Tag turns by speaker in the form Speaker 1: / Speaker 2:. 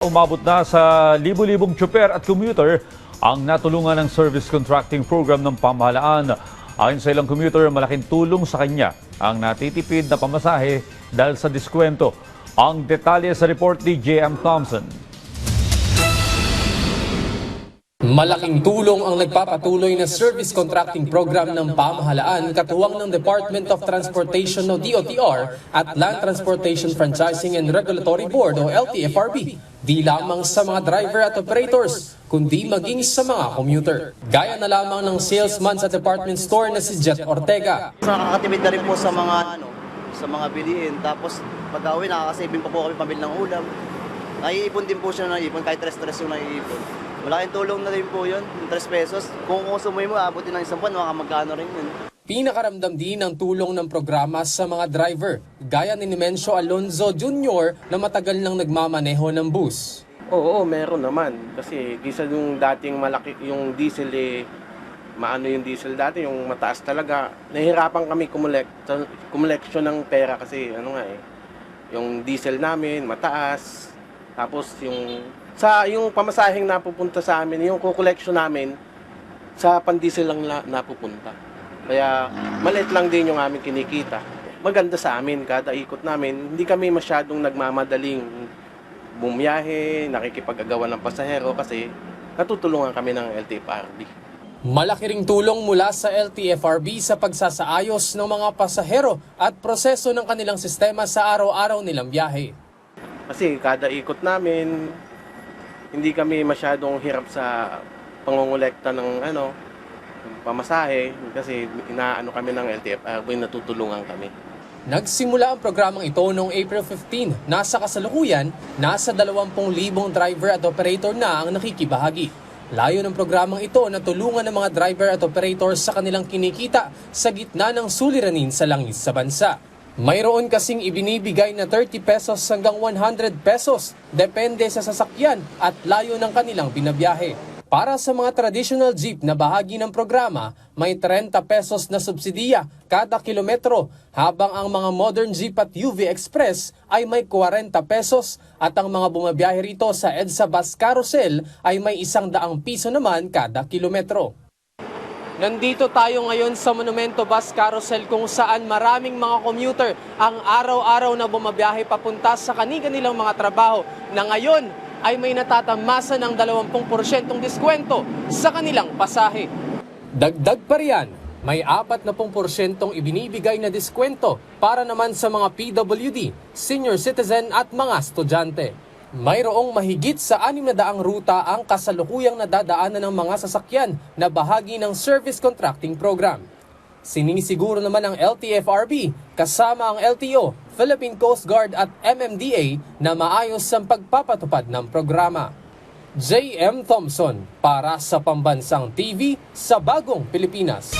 Speaker 1: Umabot na sa libu-libong tsuper at commuter ang natulungan ng service contracting program ng pamahalaan. Ayon sa ilang commuter, malaking tulong sa kanya ang natitipid na pamasahe dahil sa diskwento. Ang detalye sa report ni J.M. Thompson.
Speaker 2: Malaking tulong ang nagpapatuloy na service contracting program ng pamahalaan katuwang ng Department of Transportation o DOTR at Land Transportation Franchising and Regulatory Board o LTFRB. Di lamang sa mga driver at operators, kundi maging sa mga commuter. Gaya na lamang ng salesman sa department store na si Jet Ortega.
Speaker 3: Nakakatipid na rin po sa mga bilihin. Tapos pag-uwi, nakakasaving pa po kami pamili ng ulam. Naiipon din po siya ng naipon, kahit stress yung naiipon. Malaking tulong na rin po yun, yung 3 pesos. Kung konsumoy mo, abutin ng isang buwan, magkano rin yun.
Speaker 2: Pinakaramdam din ang tulong ng programa sa mga driver, gaya ni Mencio Alonzo Jr. na matagal nang nagmamaneho ng bus.
Speaker 4: Oo, meron naman. Kasi kisa yung dating malaki, yung diesel maano yung diesel dati, yung mataas talaga. Nahihirapan kami kumuleksyon ng pera kasi yung diesel namin mataas. Tapos yung pamasaheng napupunta sa amin, yung kukoleksyon namin sa pandiesel lang napupunta. Kaya maliit lang din yung aming kinikita. Maganda sa amin kada ikot namin. Hindi kami masyadong nagmamadaling bumiyahe, nakikipag-agawan ng pasahero kasi natutulungan kami ng LTFRB.
Speaker 2: Malaki ring tulong mula sa LTFRB sa pagsasaayos ng mga pasahero at proseso ng kanilang sistema sa araw-araw nilang biyahe.
Speaker 4: Kasi kada ikot namin, hindi kami masyadong hirap sa pangongolekta ng pamasahe kasi inaano kami ng LTFRB, natutulungan kami.
Speaker 2: Nagsimula ang programang ito noong April 15. Nasa kasalukuyan, nasa 20,000 driver at operator na ang nakikibahagi. Layo ng programang ito na tulungan ng mga driver at operators sa kanilang kinikita sa gitna ng suliranin sa langis sa bansa. Mayroon kasing ibinibigay na 30 pesos hanggang 100 pesos, depende sa sasakyan at layo ng kanilang binabiyahe. Para sa mga traditional jeep na bahagi ng programa, may 30 pesos na subsidiya kada kilometro, habang ang mga modern jeep at UV Express ay may 40 pesos at ang mga bumabiyahe rito sa EDSA Bus Carousel ay may 100 piso naman kada kilometro. Nandito tayo ngayon sa Monumento Bus Carousel kung saan maraming mga commuter ang araw-araw na bumabiyahe papunta sa kani-kanilang mga trabaho na ngayon ay may natatamasa ng 20% diskwento sa kanilang pasahe. Dagdag pa riyan, may 40% ibinibigay na diskwento para naman sa mga PWD, senior citizen at mga estudyante. Mayroong mahigit sa 600 ruta ang kasalukuyang nadadaanan ng mga sasakyan na bahagi ng service contracting program. Sinisiguro naman ng LTFRB kasama ang LTO, Philippine Coast Guard at MMDA na maayos ang pagpapatupad ng programa. J.M. Thompson para sa Pambansang TV sa Bagong Pilipinas.